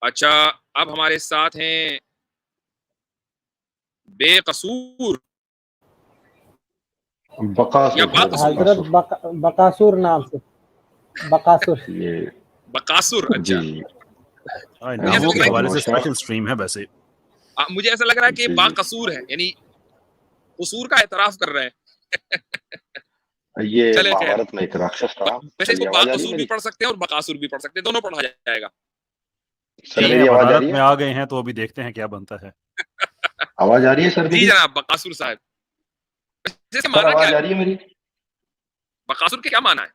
अच्छा, अब हमारे साथ हैं बेकसूर या बाकसूर। हजरत बकासुर नाम से, बकासुर। ये बकासुर, अच्छा। नामों के हवाले से स्पेशल स्ट्रीम है वैसे। मुझे ऐसा लग रहा है कि बाकसूर है, यानी कसूर का एतराफ कर रहे हैं। ये चले, महाभारत में एक राक्षस था। वैसे इसको बाकसूर भी पढ़ सकते हैं और बकासुर भी पढ़ सकते हैं, दोनों पढ़ा जाएगा। सर मेरी आवाज आ रही है? में आ गए हैं तो अभी देखते हैं क्या बनता है। आवाज आ रही है सर? जी जनाब, बकासुर साहब, जैसे माना आवाज क्या आ रही है मेरी? बकासुर के क्या माना है?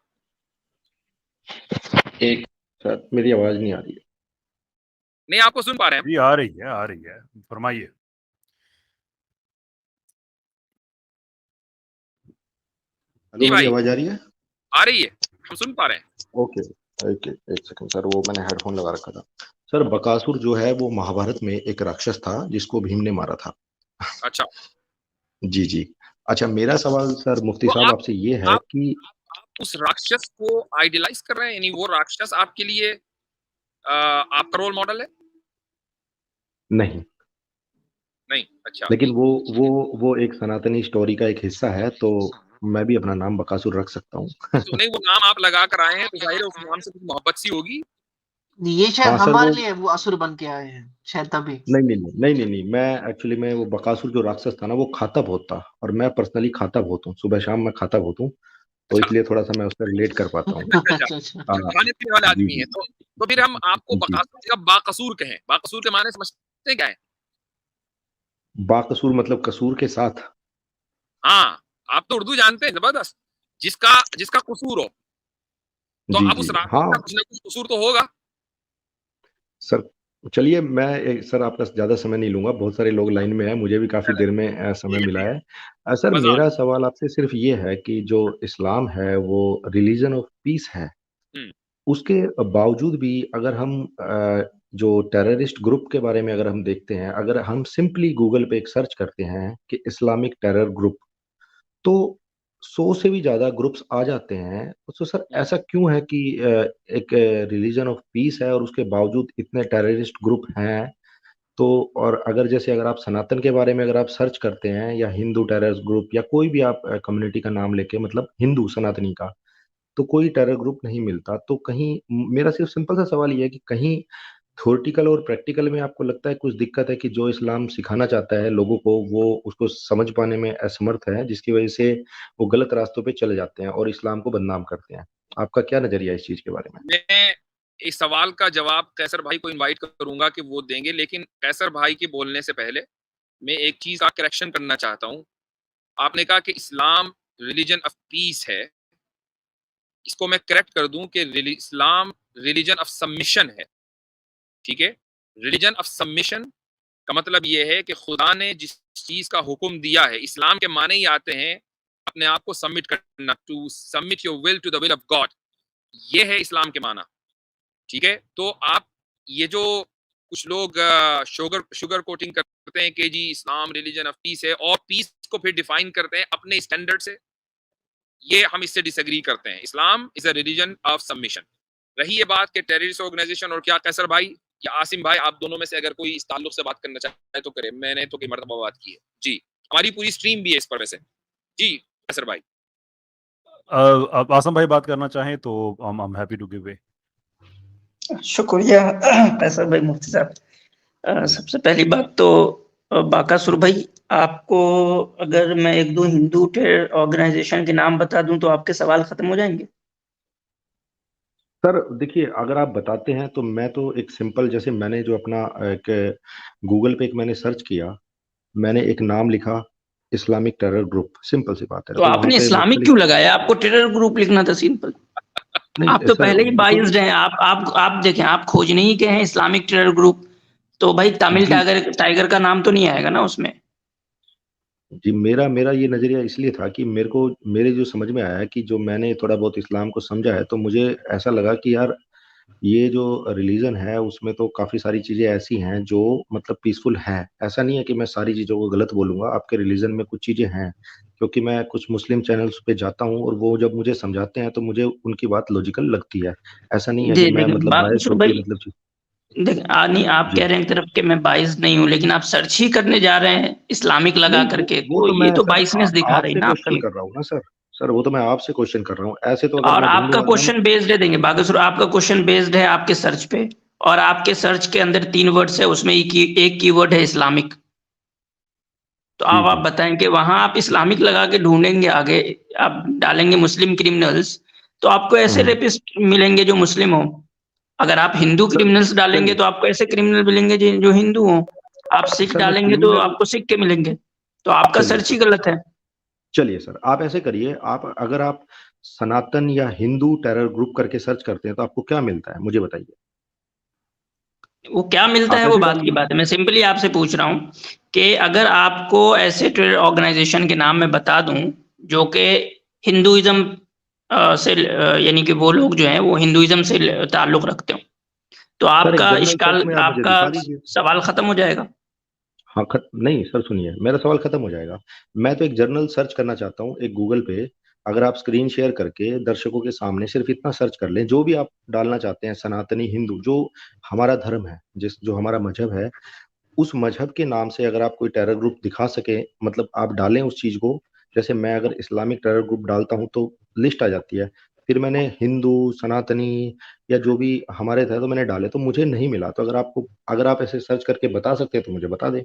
एक सर, मेरी आवाज नहीं आ रही है। नहीं, आपको सुन पा रहे हैं? जी आ रही है, फरमाइए। हेलो, मेरी आवाज आ रही है? आ रही है, हम सुन पा रहे हैं। ओके, एक सेकंड सर, वो मैंने हेडफोन लगा रखा था। सर बकासुर जो है वो महाभारत में एक राक्षस था जिसको भीम ने मारा था। अच्छा जी जी। अच्छा, मेरा सवाल सर मुफ्ती साहब आपसे ये है कि आप उस राक्षस को आइडियलाइज कर रहे हैं, यानी वो राक्षस आपके लिए आपका रोल मॉडल है? नहीं। अच्छा। लेकिन वो एक सनातनी स्टोरी का एक हिस्सा है, तो मैं भी अपना नाम बकासुर रख सकता हूँ। तो नहीं, वो नाम आप लगा कर आए हैं तो जाहिर है उस नाम से कुछ मोहब्बत सी होगी। ये शायद हमारे लिए वो असुर बन के आए हैं शायद तभी। नहीं, मैं एक्चुअली में वो बकासुर जो राक्षस था ना वो खाता बहुत था, और मैं पर्सनली खाता बहुत हूँ, सुबह शाम मैं खाता बहुत हूँ, तो इसलिए थोड़ा सा मैं उससे रिलेट कर पाता हूँ। खाने पीने वाले आदमी है, तो फिर हम आपको बकासुर या बाकसूर कहें। बाकसूर के माने समझते हैं क्या है? बाकसूर मतलब कसूर के साथ। हाँ, आप तो उर्दू जानते हैं, जबरदस्त। जिसका कसूर हो, तो अब उस राक्षस का कुछ ना कुछ कसूर तो होगा। सर चलिए, मैं सर आपका ज्यादा समय नहीं लूंगा, बहुत सारे लोग लाइन में हैं, मुझे भी काफी देर में समय मिला है। सर मेरा सवाल आपसे सिर्फ ये है कि जो इस्लाम है वो रिलीजन ऑफ पीस है, उसके बावजूद भी अगर हम जो टेररिस्ट ग्रुप के बारे में अगर हम देखते हैं, अगर हम सिंपली गूगल पे एक सर्च करते हैं कि इस्लामिक टेरर ग्रुप, तो 100 से भी ज्यादा ग्रुप्स आ जाते हैं। तो सर ऐसा क्यों है कि एक रिलीजन ऑफ पीस है और उसके बावजूद इतने टेररिस्ट ग्रुप हैं? तो और अगर आप सनातन के बारे में अगर आप सर्च करते हैं, या हिंदू टेररिस्ट ग्रुप, या कोई भी आप कम्युनिटी का नाम लेके, मतलब हिंदू सनातनी का, तो कोई टेरर ग्रुप नहीं मिलता। तो कहीं मेरा सिर्फ सिंपल सा सवाल ये है कि कहीं थ्योरेटिकल और प्रैक्टिकल में आपको लगता है कुछ दिक्कत है कि जो इस्लाम सिखाना चाहता है लोगों को, वो उसको समझ पाने में असमर्थ है, जिसकी वजह से वो गलत रास्तों पे चले जाते हैं और इस्लाम को बदनाम करते हैं? आपका क्या नजरिया है इस चीज के बारे में? मैं इस सवाल का जवाब कैसर भाई को इनवाइट करूंगा कि वो देंगे, लेकिन कैसर भाई के बोलने से पहले मैं एक चीज का करेक्शन करना चाहता हूं। आपने कहा कि इस्लाम रिलीजन ऑफ पीस है, इसको मैं करेक्ट कर दूं कि इस्लाम रिलीजन ऑफ सबमिशन है। ठीक है, रिलीजन ऑफ सबमिशन का मतलब यह है कि खुदा ने जिस चीज का हुक्म दिया है, इस्लाम के माने ही आते हैं अपने आप को सबमिट करना, to submit your will to the will of God, ये है इस्लाम के माना। ठीक है, तो आप ये जो कुछ लोग शुगर कोटिंग करते हैं कि जी इस्लाम रिलीजन ऑफ पीस है, और पीस को फिर डिफाइन करते हैं अपने स्टैंडर्ड से, ये हम इससे डिसएग्री करते हैं। Islam is a religion of submission. रही ये बात कि टेररिस्ट ऑर्गेनाइजेशन और क्या, कैसर भाई या आसिम भाई, आप दोनों में से अगर कोई इस ताल्लुक से बात करना चाहे तो करे, मैंने तो कई मरतबा बात की है जी, हमारी पूरी स्ट्रीम भी है इस पर वैसे। जी कैसर भाई। आसम भाई बात करना चाहें तो I am happy to give way. शुक्रिया कैसर भाई, मुफ्ती साहब। सबसे पहली बात तो बाकासुर भाई, आपको अगर मैं एक दो हिंदू टेरर ऑर्गेनाइजेशन के नाम बता दूं तो आपके सवाल खत्म हो जाएंगे। सर देखिए, अगर आप बताते हैं तो मैं तो एक सिंपल, जैसे मैंने जो अपना एक गूगल पे एक मैंने सर्च किया, मैंने एक नाम लिखा इस्लामिक टेरर ग्रुप, सिंपल सी बात है। तो आपने इस्लामिक क्यों लगाया? आपको टेरर ग्रुप लिखना था सिंपल। आप तो पहले ही बाइस्ड हैं। आप देखें, आप खोजने ही के हैं इस्लामिक टेरर ग्रुप, तो भाई तमिल टाइगर का नाम तो नहीं आएगा ना उसमें। जी, मेरा ये नजरिया इसलिए था कि मेरे जो समझ में आया कि जो मैंने थोड़ा बहुत इस्लाम को समझा है, तो मुझे ऐसा लगा कि यार ये जो रिलीजन है उसमें तो काफी सारी चीजें ऐसी हैं जो मतलब पीसफुल हैं। ऐसा नहीं है कि मैं सारी चीजों को गलत बोलूंगा, आपके रिलीजन में कुछ चीजें हैं, क्योंकि मैं कुछ मुस्लिम चैनल्स पे जाता हूँ और वो जब मुझे समझाते हैं तो मुझे उनकी बात लॉजिकल लगती है। ऐसा नहीं है कि मैं मतलब बायस होकर मतलब नहीं, आप जी। कह रहे हैं एक तरफ कि मैं बाइस नहीं हूँ, लेकिन आप सर्च ही करने जा रहे हैं इस्लामिक लगा नहीं, करके, वो तो तो ये मैं तो सर बाइसनेस दिखा रही आपसे ना क्वेश्चन आपकी। कर रहा हूँ ना सर। सर वो तो मैं आपसे क्वेश्चन कर रहा हूँ, ऐसे तो अगर और मैं आपका हिंदू क्वेश्चन बेस्ड है, देंगे बागेश्वर, आपका क्वेश्चन बेस्ड है आपके सर्च पे, और आपके सर्च के अंदर 3 वर्ड्स है, उसमें एक कीवर्ड है इस्लामिक। तो जी अब आप जी बताएं कि वहां आप इस्लामिक लगा के ढूंढेंगे, आगे आप डालेंगे मुस्लिम क्रिमिनल्स, तो आपको ऐसे हम्म। रेपिस्ट मिलेंगे जो मुस्लिम हो। अगर आप हिंदू सर क्रिमिनल्स डालेंगे चलिए, तो आपको ऐसे क्रिमिनल मिलेंगे जो हिंदू हो। आप सिख सर मैं डालेंगे तो क्रिमिनल, आपको सिख के मिलेंगे। तो आपका चलिए सर्च ही सर, गलत है। चलिए सर आप ऐसे करिए, आप अगर आप सनातन या हिंदू टेरर ग्रुप करके सर्च करते हैं तो आपको क्या मिलता है मुझे बताइए। वो क्या मिलता आप है वो ऐसे बात की डालिए। बात है, मैं सिंपली आपसे पूछ रहा हूँ कि अगर आपको ऐसे ट्रेड ऑर्गेनाइजेशन के नाम मैं बता दूं जो कि हिंदुइज्म से यानी कि वो लोग जो हैं वो हिंदुइज्म से ताल्लुक रखते हो, तो सर एक आपका जनरल इश्काल, सर्च में आप मुझे आपका दिखा दीजिए। सवाल खत्म हो जाएगा। हाँ नहीं सर सुनिए, मेरा सवाल खत्म हो जाएगा। मैं तो एक जर्नल सर्च करना चाहता हूँ एक गूगल पे। अगर आप स्क्रीन शेयर करके दर्शकों के सामने सिर्फ इतना सर्च कर लें, जो भी आप डालना चाहते हैं, सनातनी हिंदू, जो हमारा धर्म है, जो हमारा मजहब है, उस मजहब के नाम से अगर आप कोई टेरर ग्रुप दिखा सके, मतलब आप डालें उस चीज को। जैसे मैं अगर इस्लामिक टेरर ग्रुप डालता हूँ तो लिस्ट आ जाती है, फिर मैंने हिंदू, सनातनी या जो भी हमारे थे तो मैंने डाले तो मुझे नहीं मिला। तो अगर आप ऐसे सर्च करके बता सकते हैं तो मुझे बता दें।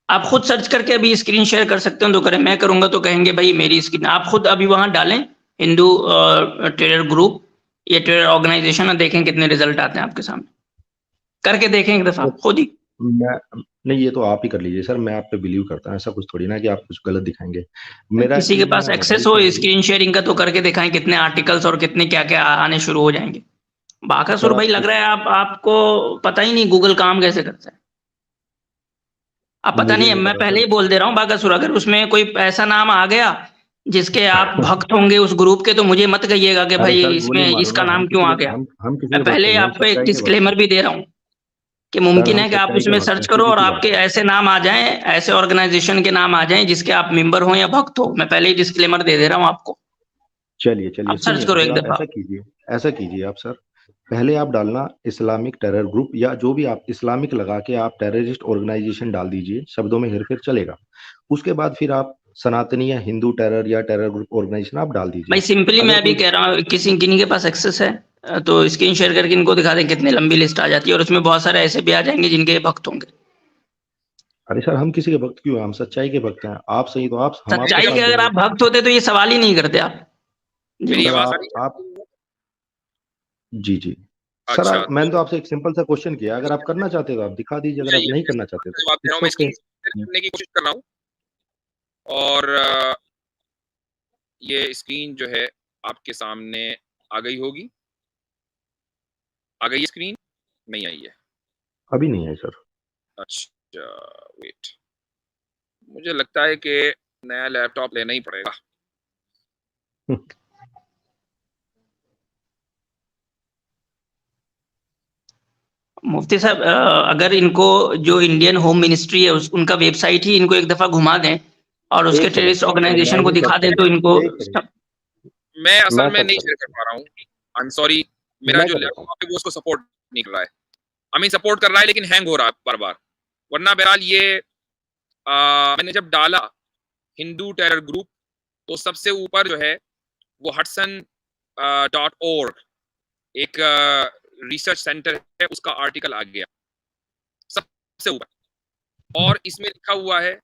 आप खुद सर्च करके अभी स्क्रीन शेयर कर सकते हो तो करें, मैं करूंगा तो कहेंगे भाई मेरी स्क्रीन, आप खुद अभी वहां डालें हिंदू ट्रेडर ग्रुप या ट्रेडर ऑर्गेनाइजेशन, और देखें कितने रिजल्ट आते हैं आपके सामने, करके देखें एक दफा खुद ही। मैं नहीं, ये तो आप ही कर लीजिए सर, मैं आप पे बिलीव करता हूँ, ऐसा कुछ थोड़ी ना कि आप कुछ गलत दिखाएंगे। मेरा किसी के एक्चुअली पास मैं एक्सेस मोबाइल हो से ही। स्क्रीन शेयरिंग का तो करके दिखाएं कितने आर्टिकल्स और कितने क्या क्या आने शुरू हो जाएंगे। बाकासुर सर भाई आप लग रहा है आपको पता ही नहीं गूगल काम कैसे करता है। अब पता मुझे नहीं है, नहीं मैं पता पहले सर। ही बोल दे रहा हूँ बाकासुर, अगर उसमें कोई ऐसा नाम आ गया जिसके आप भक्त होंगे उस ग्रुप के, तो मुझे मत कहिएगा कि अरे भाई सर गोली इसमें मारो इसका ना, नाम क्यों आ गया। हम किसी मैं के भक्त पहले नहीं, हम आपको एक सच्चाई के भक्त डिस्क्लेमर हैं। भी दे रहा हूँ कि सर मुमकिन हम है कि आप सच्चाई के उसमें भक्त हैं, सर्च करो सीधी और सी आपके बात है। ऐसे नाम आ जाएं, ऐसे ऑर्गेनाइजेशन के नाम आ जाएं जिसके आप मेंबर हो या भक्त हो। मैं पहले ही डिस्क्लेमर दे दे रहा हूँ आपको। चलिए चलिए, आप सर्च सुनिए तो करो फिर एक आप दफा। ऐसा कीजिए आप सर। पहले आप डालना इस्लामिक टेरर ग्रुप, या जो भी आप इस्लामिक लगा के आप टेररिस्ट ऑर्गेनाइजेशन डाल दीजिए, शब्दों में हेरफेर चलेगा। उसके बाद फिर आप सनातनी या हिंदू टेरर या टेरर ग्रुप ऑर्गेनाइजेशन आप डाल दीजिए। भाई सिंपली मैं अगर अभी कोई, कह रहा हूँ, किन्हीं के पास एक्सेस है तो स्क्रीन शेयर करके इनको दिखा दें, कितनी लंबी लिस्ट आ जाती है, और उसमें बहुत सारे ऐसे भी आ जाएंगे जिनके भक्त होंगे। अरे सर हम किसी के भक्त क्यों हैं, हम सच्चाई के भक्त हैं। आप सही तो आप, हम आपका सच्चाई के साथ अगर देंगे। आप भक्त होते तो ये सवाल ही नहीं करते आप। जी। मेरी सर आवाज आ रही आप है? जी जी। सर अच्छा, मैंने तो तो आपसे एक सिंपल सा क्वेश्चन किया, अगर आप करना चाहते हो तो आप दिखा दीजिए, अगर आप चाहिए नहीं मैं करना इसका चाहते तो जवाब दे रहा हूँ, इट्स मैं ओके। स्क्रीन शेयर करने की कोशिश कर रहा हूँ। और ये स्क्रीन जो है आपके सामने आ गई होगी। आ गई स्क्रीन? नहीं आई है? अभी नहीं है सर। अच्छा, वेट, मुझे लगता है कि नया लैपटॉप लेना ही पड़ेगा। मुफ्ती साहब, अगर इनको जो इंडियन होम मिनिस्ट्री है उनका वेबसाइट ही इनको एक दफा घुमा दें और उसके एक टेररिस्ट सेकंड मैं ऑर्गेनाइजेशन को ही दिखा सर्च दें कर तो रहा इनको हूँ, एक सेकंड मैं असल मैं में सर्च नहीं कर शेयर कर रहा पा रहा हूँ। आई एम सॉरी, हूँ, मेरा मैं जो कर देता हूँ। लैपटॉप है वो उसको सपोर्ट नहीं कर रहा है। आई मीन सपोर्ट कर रहा है लेकिन हैंग हो रहा है बार बार। वरना बहरहाल ये मैंने जब डाला हिंदू टेरर ग्रुप तो सबसे ऊपर जो है वो hudson.org एक रिसर्च सेंटर है, उसका आर्टिकल आ गया सबसे ऊपर। और इसमें लिखा हुआ है,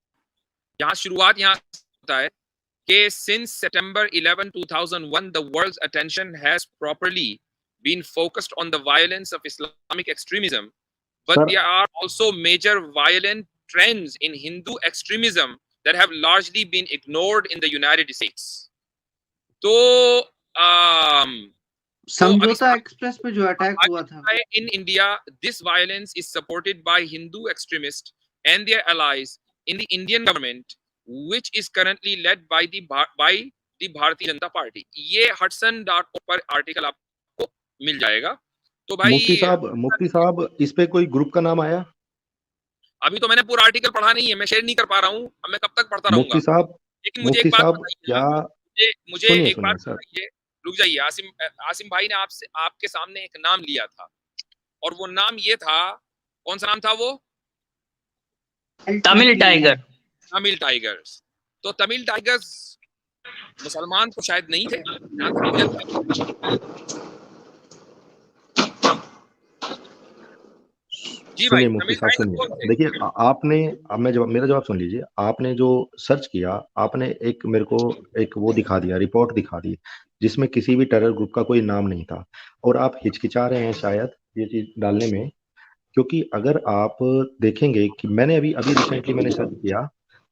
यहाँ शुरुआत यहाँ होता है कि since September 11, 2001 the world's attention has properly been focused on the violence of Islamic extremism, but sir there are also major violent trends in Hindu extremism that have largely been ignored in the United States. तो समझौता express पे जो attack हुआ था, in India this violence is supported by Hindu extremists and their allies in the Indian government which is currently led by the Bharatiya Janata Party. ये hudson.org पर article आपको मिल जाएगा। तो भाई मुफ्ती साहब इस पे कोई ग्रुप का नाम आया? अभी तो मैंने पूरा आर्टिकल पढ़ा नहीं है, मैं शेयर नहीं कर पा रहा हूँ। अब मैं कब तक पढ़ता रहूंगा? लेकिन मुझे एक बात बताइए, क्या, मुझे एक बात सुनिए सर। बताइए, रुक जाइए। आसिम भाई ने आपसे आपके सामने एक नाम लिया था और वो नाम ये था, कौन सा नाम था वो? तमिल टाइगर। तमिल टाइगर्स। तो तमिल टाइगर्स मुसलमान तो शायद नहीं थे, जहां तक मुझे जी भाई, सुनिए मुफ्ती तमिल साहब, टाइगर्स कौन सुनिए, थे? देखिए आपने, अब मैं जवाब, मेरा जवाब सुन लीजिए। आपने जो सर्च किया, आपने एक मेरे को एक वो दिखा दिया, रिपोर्ट दिखा दी, जिसमें किसी भी टेरर ग्रुप का कोई नाम नहीं था, और आप हिचकिचा रहे हैं शायद ये चीज डालने में, क्योंकि अगर आप देखेंगे कि मैंने अभी अभी रिसेंटली मैंने सर्च किया,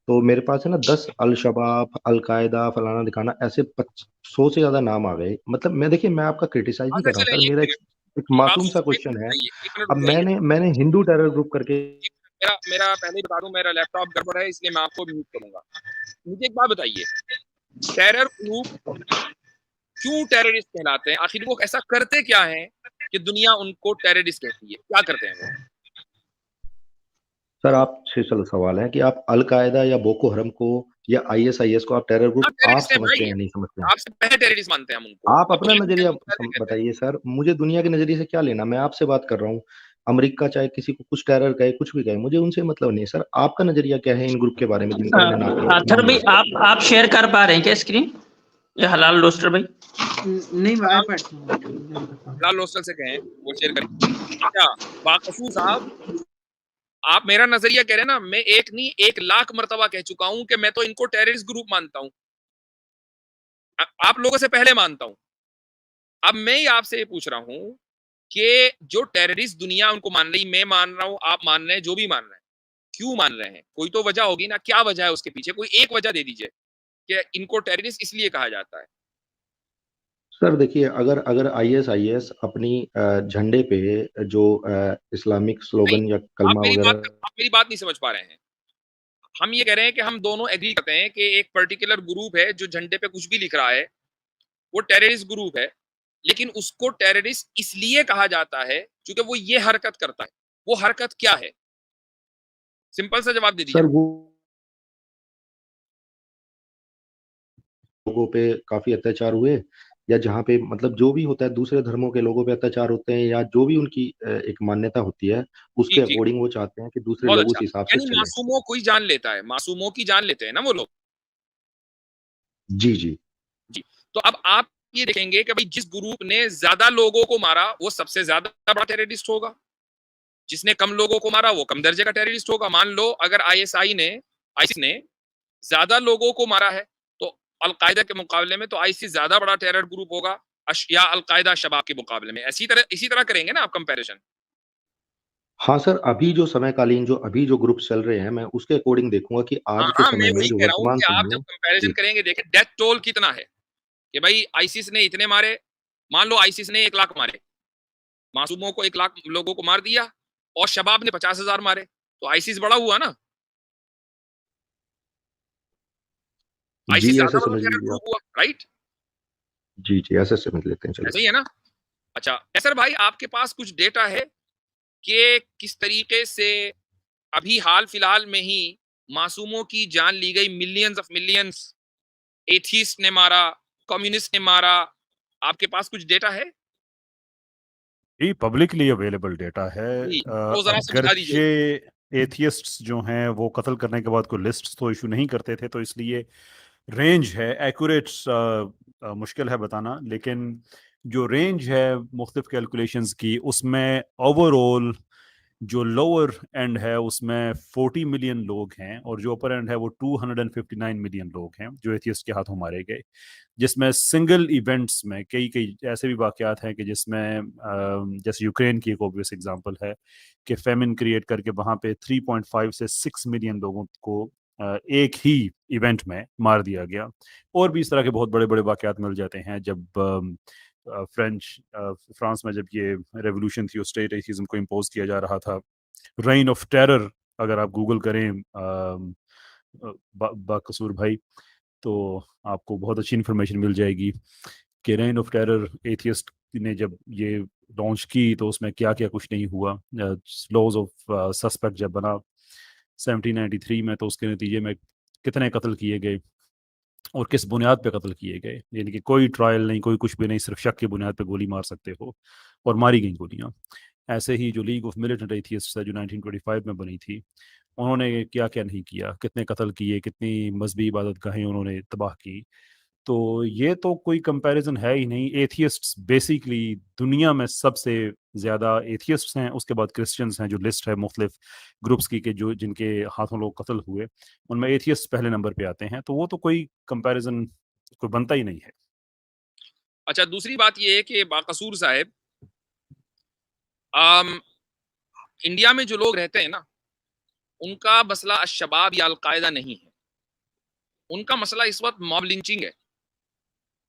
तो मेरे पास है ना 10 अल शबाब, अल कायदा, फलाना दिखाना, ऐसे 100 से ज्यादा नाम आ गए। मतलब मैं, देखिए मैं आपका क्रिटिसाइज नहीं अच्छा कर रहा हूँ चले, सर, एक मेरा मिनट, एक एक बात मासूम सा एक मिनट क्वेश्चन है। रुक जाइए, एक मिनट अब रुक जाइए। मैंने हिंदू टेरर ग्रुप करके, मेरा पहले ही बता दूं, मेरा लैपटॉप गड़बड़ है, इसलिए मैं आपको म्यूट करूंगा। मुझे एक बात बताइए, टेरर ग्रुप क्यों टेररिस्ट कहलाते हैं? आखिर वो ऐसा करते क्या है कि दुनिया उनको टेररिस्ट कहती है? क्या करते हैं वो? सर आपसे चलो सवाल है कि आप अल कायदा या बोको हरम को या आईएसआईएस को आप टेरर ग्रुप आप आप टेररिस्ट है समझते भाई, हैं या नहीं समझते हैं? आपसे पहले टेररिस्ट मानते हैं हम उनको, आप और अपना दुनिया नजरिया में कहते हैं। बताइए सर, मुझे दुनिया के नजरिए से क्या लेना, मैं आपसे बात कर रहा हूँ। अमेरिका चाहे किसी को कुछ टेरर कहे, कुछ भी कहे, मुझे उनसे मतलब नहीं। सर आपका नजरिया क्या है इन ग्रुप के बारे में जिनका मैंने आथर नाम भाई, लिया? आप शेयर कर पा रहे हैं क्या स्क्रीन? ये हलाल रोस्टर भाई। नहीं, मैं iPad से हूँ। लाल रोस्टर से कहें वो शेयर करें। क्या बाकसूर साहब, आप मेरा नजरिया कह रहे हैं ना, मैं एक नहीं 1,00,000 मर्तबा कह चुका हूं कि मैं तो इनको टेररिस्ट ग्रुप मानता हूं, आप लोगों से पहले मानता हूं। अब मैं ही आपसे ये पूछ रहा हूं कि जो टेररिस्ट दुनिया उनको मान रही, मैं मान रहा हूं, आप मान रहे हैं, जो भी मान रहे हैं, क्यों मान रहे हैं? कोई तो वजह होगी ना, क्या वजह है उसके पीछे? कोई एक वजह दे दीजिए कि इनको टेररिस्ट इसलिए कहा जाता है। सर देखिए, अगर अगर आईएसआईएस अपनी झंडे पे जो इस्लामिक नहीं, स्लोगन या कलमा वगैरह, आप मेरी बात नहीं समझ पा रहे हैं। हम ये कह रहे हैं कि हम दोनों एग्री करते हैं कि एक पर्टिकुलर ग्रुप है जो झंडे पे कुछ भी लिख रहा है, वो टेररिस्ट ग्रुप है, लेकिन उसको टेररिस्ट इसलिए कहा जाता है क्योंकि वो ये हरकत करता है। वो हरकत क्या है? सिंपल सा जवाब दे दीजिए। सर वो लोगों पे काफी अत्याचार हुए, या जहाँ पे मतलब जो भी होता है दूसरे धर्मों के लोगों पे अत्याचार होते हैं, या जो भी उनकी एक मान्यता होती है, उसके ठीक ठीक, अकॉर्डिंग वो चाहते हैं कि दूसरे बहुत लोग अच्छा। उस हिसाब से यानी चले। मासूमों को ही जान लेता है, मासूमों की जान लेते हैं ना वो लोग। जी जी। जी, तो अब आप ये देखेंगे कि भाई जिस ग्रुप ने ज्यादा लोगों को मारा वो सबसे ज्यादा बड़ा टेररिस्ट होगा, जिसने कम लोगों को मारा वो कम दर्जे का टेररिस्ट होगा। मान लो अगर आईसिस ने ज्यादा लोगों को मारा है, तो अलकायदा के मुकाबले में तो आईसिस ज्यादा बड़ा टेरर ग्रुप होगा, या अलकायदा शबाब के मुकाबले में। इसी तरह करेंगे ना आप कंपैरिजन। हाँ सर, अभी जो समयकालीन जो अभी जो ग्रुप चल रहे हैं, मैं उसके अकॉर्डिंग देखूंगा कि हाँ आज के हाँ, मैं समय में वही जो कह रहा हूँ वर्तमान कि आप समय जब में। कंपैरिजन जी करेंगे, देखें डेथ टोल कितना है कि भाई आईसिस ने इतने मारे। मान लो आईसिस ने 1,00,000 मारे, मासूमों को 1,00,000 लोगों को मार दिया, और शबाब ने 50,000 मारे, तो आईसिस बड़ा हुआ ना, जी, आईसिस ऐसे ज्यादा बड़ा समझ टेरर लीजिए आप। ग्रुप हुआ, राइट? जी जी, ऐसे समझ लेते हैं, चलो। ऐसा ही है ना? अच्छा कैसर भाई, आपके पास कुछ डेटा है कि किस तरीके से अभी हाल फिलहाल में ही मासूमों की जान ली गई? मिलियंस ऑफ मिलियंस एथीस्ट ने मारा, कम्युनिस्ट ने मारा। आपके पास कुछ डेटा है? ये पब्लिकली अवेलेबल डेटा है। जी, तो जरा समझा दीजिए। अगरचे एथियस्ट्स जो हैं वो कत्ल करने के बाद कोई लिस्ट तो इशू नहीं करते थे, तो इसलिए रेंज है एक्यूरेट मुश्किल है बताना, लेकिन जो रेंज है मुख्तलिफ कैलकुलेशंस की, उसमें ओवरऑल जो लोअर एंड है उसमें 40 मिलियन लोग हैं, और जो अपर एंड है वो 259 मिलियन लोग हैं जो एथियस्ट के हाथों मारे गए। जिसमें सिंगल इवेंट्स में कई कई ऐसे भी वाकयात हैं कि जिसमें जैसे यूक्रेन की एक ऑब्वियस एग्जांपल है कि फेमिन क्रिएट करके वहाँ पे 3.5 से 6 मिलियन लोगों को एक ही इवेंट में मार दिया गया। और भी इस तरह के बहुत बड़े बड़े वाकयात मिल जाते हैं। जब फ्रांस में जब ये रेवोल्यूशन थी, स्टेट एथिज्म को इम्पोज किया जा रहा था, रेन ऑफ टेरर अगर आप गूगल करें बाकसूर भाई, तो आपको बहुत अच्छी इन्फॉर्मेशन मिल जाएगी कि रेन ऑफ टेरर एथियस्ट ने जब ये लॉन्च की तो उसमें क्या क्या कुछ नहीं हुआ। लॉज ऑफ सस्पेक्ट जब बना 1793 में, तो उसके नतीजे में कितने कत्ल किए गए और किस बुनियाद पे कत्ल किए गए। यानी कि कोई ट्रायल नहीं, कोई कुछ भी नहीं, सिर्फ शक की बुनियाद पे गोली मार सकते हो, और मारी गई गोलियां। ऐसे ही जो लीग ऑफ मिलिटेंट एथियस्ट्स है जो 1925 में बनी थी, उन्होंने क्या क्या नहीं किया, कितने कत्ल किए, कितनी मजहबी इबादतगाहें उन्होंने तबाह की। तो ये तो कोई कंपैरिजन है ही नहीं। एथियस्ट्स बेसिकली दुनिया में सबसे ज़्यादा एथियस्ट्स हैं, उसके बाद क्रिश्चियंस हैं, जो लिस्ट है मुख्तलिफ ग्रुप्स की कि जो जिनके हाथों लोग कत्ल हुए, उनमें एथियस्ट पहले नंबर पे आते हैं। तो वो तो कोई कंपैरिजन कोई बनता ही नहीं है। अच्छा, दूसरी बात ये है कि बाकसूर साहब, इंडिया में जो लोग रहते हैं ना, उनका मसला अशबाब या अलकायदा नहीं है, उनका मसला इस वक्त मॉब लिंचिंग है।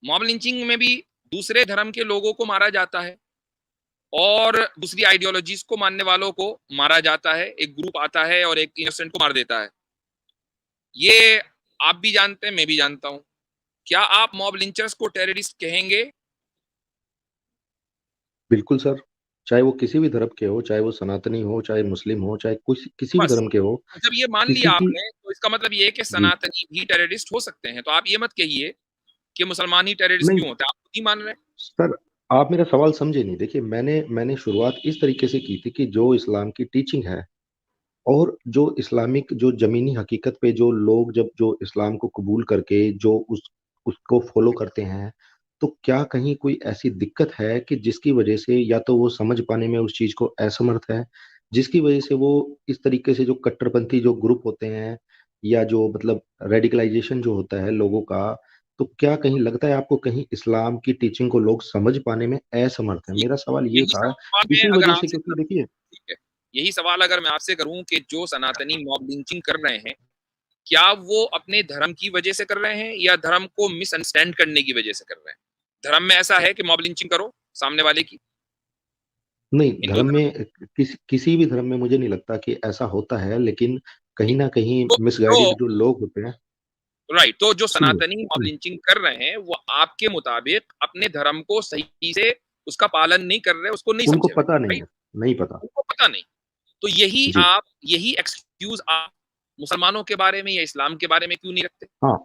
मॉब लिंचिंग में भी दूसरे धर्म के लोगों को मारा जाता है और दूसरी आइडियोलॉजीज को मानने वालों को मारा जाता है। एक ग्रुप आता है और एक इनोसेंट को मार देता है। ये आप भी जानते हैं, मैं भी जानता हूं। क्या आप मॉब लिंचर्स को टेररिस्ट कहेंगे? बिल्कुल सर, चाहे वो किसी भी धर्म के हो, चाहे वो सनातनी हो, चाहे मुस्लिम हो, चाहे कुछ किसी भी बस, धर्म के हो, जब ये मान किसी लिया की आपने, तो इसका मतलब ये है कि जी सनातनी भी टेररिस्ट हो सकते हैं। तो आप ये मत कहिए कि मुसलमान ही टेररिस्ट नहीं क्यों होते हैं। आप खुद ही मान रहे हैं। सर, आप मेरा सवाल समझे नहीं। देखिए, मैंने शुरुआत इस तरीके से की थी कि जो इस्लाम की टीचिंग है और जो इस्लामिक जो जमीनी हकीकत पे जो लोग जब जो इस्लाम को कबूल करके जो उसको फॉलो करते हैं, तो क्या कहीं कोई ऐसी दिक्कत है कि जिसकी वजह से या तो वो समझ पाने में उस चीज को असमर्थ है, जिसकी वजह से वो इस तरीके से जो कट्टरपंथी जो ग्रुप होते हैं या जो मतलब रेडिकलाइजेशन जो होता है लोगों का, तो क्या कहीं लगता है आपको कहीं इस्लाम की टीचिंग को लोग समझ पाने में असमर्थ है? मेरा सवाल ये यही था, सवाल मैं इसी अगर वजह से, आपसे क्योंकि करूं, देखिए ठीक है, यही सवाल अगर मैं आपसे करूं कि जो सनातनी मॉब लिंचिंग कर रहे हैं, क्या वो अपने धर्म की वजह से कर रहे हैं या धर्म को मिसअंडरस्टैंड करने की वजह से कर रहे हैं? धर्म में ऐसा है कि मॉब लिंचिंग करो सामने वाले की? नहीं, हिंदू धर्म धर्म में किसी भी धर्म में मुझे नहीं लगता कि ऐसा होता है, लेकिन कहीं ना कहीं तो मिसगाइडेड जो लोग होते हैं। राइट, तो जो सुनिए सनातनी मॉब सुनिए, लिंचिंग कर रहे हैं वो आपके मुताबिक अपने धर्म को सही से उसका पालन नहीं कर रहे, उसको नहीं उनको समझे हुए, पता नहीं राइट? है, नहीं पता। उनको पता नहीं। तो जी यही एक्सक्यूज आप मुसलमानों के बारे में या इस्लाम के बारे में क्यों नहीं रखते? हाँ,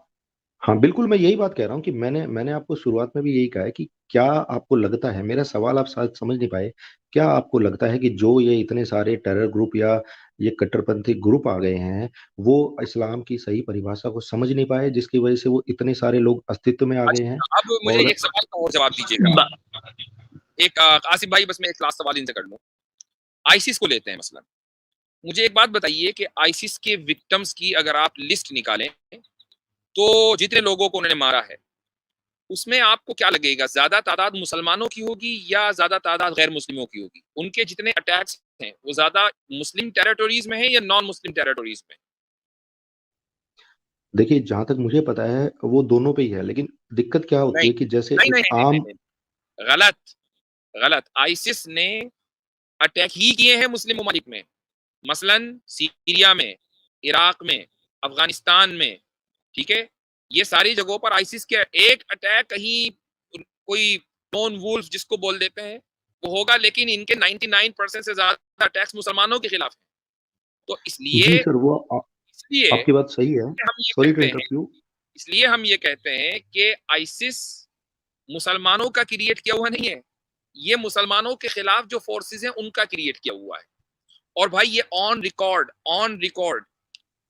हाँ बिल्कुल, मैं यही बात कह रहा हूँ कि मैंने आपको शुरुआत में भी यही कहा है कि क्या आपको लगता है, मेरा सवाल आप शायद समझ नहीं पाए, क्या आपको लगता है कि जो ये इतने सारे टेरर ग्रुप या ये कट्टरपंथी ग्रुप आ गए हैं, वो इस्लाम की सही परिभाषा को समझ नहीं पाए, जिसकी वजह से वो इतने सारे लोग अस्तित्व में आ गए हैं? अच्छा, अब मुझे और एक सवाल का और जवाब दीजिएगा। बा- एक आसिफ भाई, बस मैं एक लास्ट सवाल इनसे कर लूं। आईसिस को लेते हैं मसलन। मुझे एक बात बताइए कि आईसिस के विक्टिम्स की अगर आप लिस्ट निकालें तो जितने लोगों को उन्होंने मारा है उसमें आपको क्या लगेगा, ज्यादा तादाद मुसलमानों की होगी या ज्यादा तादाद गैर मुस्लिमों की होगी? उनके जितने अटैक्स हैं वो ज्यादा मुस्लिम टेरिटोरीज में है या नॉन मुस्लिम टेरिटोरीज में? देखिए, जहां तक मुझे पता है वो दोनों पे ही है, लेकिन दिक्कत क्या होती नहीं है कि जैसे नहीं एक नहीं नहीं, नहीं, आम नहीं। गलत, गलत। आईसिस ने अटैक ही किए हैं मुस्लिम ममालिक में, मसलन सीरिया में, इराक में, अफगानिस्तान में, ठीक है? ये सारी जगहों पर आईसिस के एक अटैक कहीं कोई लोन वुल्फ जिसको बोल देते हैं वो होगा, लेकिन इनके 99% से ज्यादा अटैक्स मुसलमानों के खिलाफ हैं। तो जी सर, वो इसलिए आपकी बात सही है। हम ये सॉरी टू कहते हैं इंटरप्ट यू। इसलिए हम ये कहते हैं कि आईसिस मुसलमानों का क्रिएट किया हुआ नहीं है, ये मुसलमानों के खिलाफ जो फोर्सेस हैं उनका क्रिएट किया हुआ है। और भाई ये ऑन रिकॉर्ड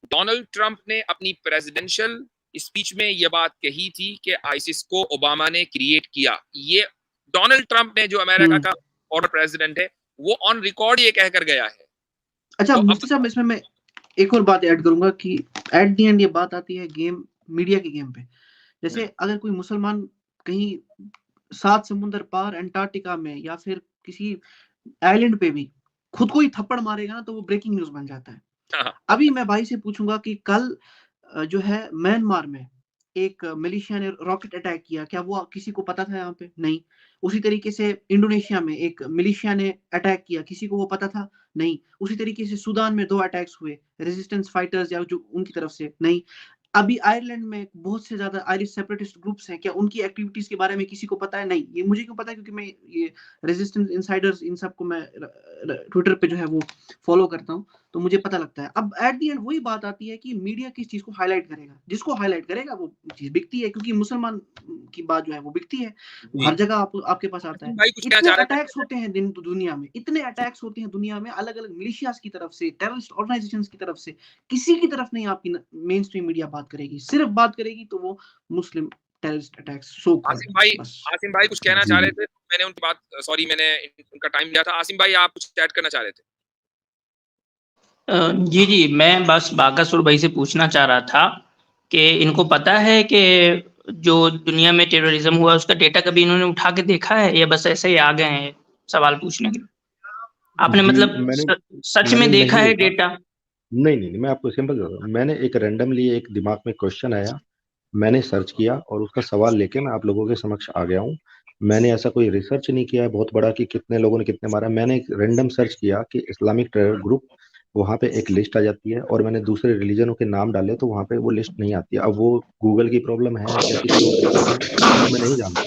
डोनाल्ड ट्रंप ने अपनी प्रेसिडेंशियल स्पीच में ये बात कही थी कि आईसिस को ओबामा ने क्रिएट किया। ये डोनाल्ड ट्रंप ने, जो अमेरिका का फॉर्मर प्रेसिडेंट है, वो ऑन रिकॉर्ड ये कहकर गया है। अच्छा तो मुफ्ती साहब, इसमें मैं एक और बात ऐड करूंगा कि एट द एंड ये बात आती है गेम, मीडिया के गेम पे। जैसे अगर कोई मुसलमान कहीं 7 समुंदर पार अंटार्कटिका में या फिर किसी आइलैंड पे भी खुद को ही थप्पड़ मारेगा ना, तो वो ब्रेकिंग न्यूज बन जाता है। अभी मैं भाई से पूछूंगा कि कल जो है म्यांमार में एक मिलिशिया ने रॉकेट अटैक किया, क्या वो किसी को पता था? यहाँ पे नहीं। उसी तरीके से इंडोनेशिया में एक मिलिशिया ने अटैक किया, किसी को वो पता था? नहीं। उसी तरीके से सूडान में 2 अटैक्स हुए, रेजिस्टेंस फाइटर्स या जो उनकी तरफ से, नहीं। अभी आयरलैंड में बहुत से ज्यादा आयरिश सेपरेटिस्ट ग्रुप्स हैं, क्या उनकी एक्टिविटीज के बारे में किसी को पता है? नहीं। ये मुझे क्यों पता है? क्योंकि मैं ये रेजिस्टेंस इनसाइडर्स इन सबको मैं ट्विटर पे जो है वो फॉलो करता हूँ। तो मुझे पता लगता है। अब एट द एंड वही बात आती है कि मीडिया किस चीज को हाईलाइट करेगा, जिसको हाईलाइट करेगा वो चीज बिकती है, क्योंकि मुसलमान की बात जो है वो बिकती है, वो हर जगह आपके पास आता है। भाई कुछ क्या इतने चाह रहे थे? अटैक्स होते हैं दुनिया में, इतने अटैक्स होते हैं दुनिया में, अलग अलग मिलिशियाज की तरफ से, टेररिस्ट ऑर्गेनाइजेशंस की तरफ से, किसी की तरफ नहीं आपकी मेन स्ट्रीम मीडिया बात करेगी। सिर्फ बात करेगी तो वो मुस्लिम टेररिस्ट अटैक्स सो आसिम भाई कुछ कहना चाह रहे थे, मैंने उनकी बात, सॉरी मैंने उनका टाइम लिया था। आसिम भाई आप कुछ ऐड करना चाह रहे थे? जी, मैं बस बाकासुर भाई से पूछना चाह रहा था कि इनको पता है कि जो दुनिया में टेररिज्म हुआ उसका डेटा कभी इन्होंने उठा के देखा है या बस ऐसे ही आ गए हैं सवाल पूछने के लिए? आपने मतलब सच में देखा है डेटा? नहीं, मैं आपको सिंपल बता रहा हूँ। मैंने एक रैंडमली एक दिमाग में क्वेश्चन आया, मैंने सर्च किया और उसका सवाल लेके मैं आप लोगों के समक्ष आ गया हूँ। मैंने ऐसा कोई रिसर्च नहीं किया है बहुत बड़ा कि कितने लोगों ने कितने मारा। मैंने एक रैंडम सर्च किया कि इस्लामिक टेरर ग्रुप, वहाँ पे एक लिस्ट आ जाती है और मैंने दूसरे रिलीजनों के नाम डाले तो वहाँ पे वो लिस्ट नहीं आती है। अब वो गूगल की प्रॉब्लम है या किसी और की प्रॉब्लम है वो मैं नहीं जानता,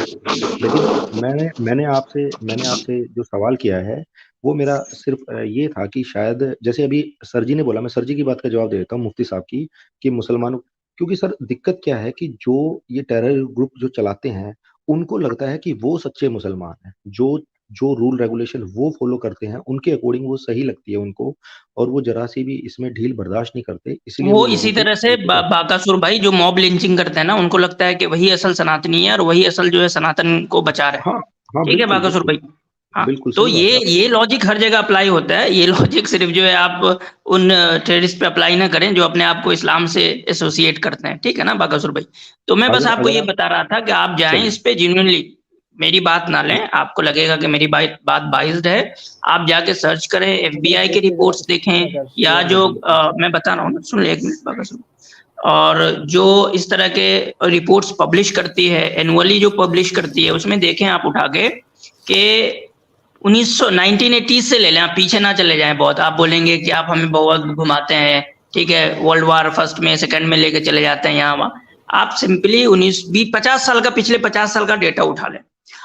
लेकिन मैंने आपसे जो सवाल किया है वो मेरा सिर्फ ये था कि शायद जैसे अभी सर जी ने बोला, मैं सर जी की बात का जवाब दे देता हूँ मुफ्ती साहब की, कि मुसलमानों, क्योंकि सर दिक्कत क्या है कि जो ये टेरर ग्रुप जो चलाते हैं उनको लगता है कि वो सच्चे मुसलमान हैं, जो जो रूल रेगुलेशन वो फॉलो करते हैं उनके अकॉर्डिंग वो सही लगती है उनको, और वो जरा सी भी इसमें ढील बर्दाश्त नहीं करते। इसलिए वो इसी तरह से बाकासुर भाई जो मॉब लिंचिंग करते हैं ना, उनको लगता है कि वही असल सनातनी है और वही असल जो है सनातन को बचा रहा है। ठीक है बाकासुर भाई? हाँ, तो ये लॉजिक हर जगह अप्लाई होता है। ये लॉजिक सिर्फ जो है आप उन टेररिस्ट पे अप्लाई ना करें जो अपने आप को इस्लाम से एसोसिएट करते हैं। ठीक है ना बाकासुर भाई? तो मैं बस आपको ये बता रहा था कि आप जाएं इस पे जेन्युइनली, मेरी बात ना लें, आपको लगेगा कि मेरी बात बाइज्ड है, आप जाके सर्च करें, FBI के रिपोर्ट्स देखें, या जो मैं बता रहा हूँ ना, सुन ले एक मिनट बाकासुर, और जो इस तरह के रिपोर्ट्स पब्लिश करती है, एनुअली जो पब्लिश करती है, उसमें देखें आप उठा के कि 1980 से ले लें, आप पीछे ना चले जाएं बहुत। आप बोलेंगे कि आप हमें बहुत घुमाते हैं, ठीक है, वर्ल्ड वार फर्स्ट में सेकंड में लेके चले जाते हैं यहाँ वहाँ। आप सिंपली 50 साल का, पिछले 50 साल का डेटा उठा लें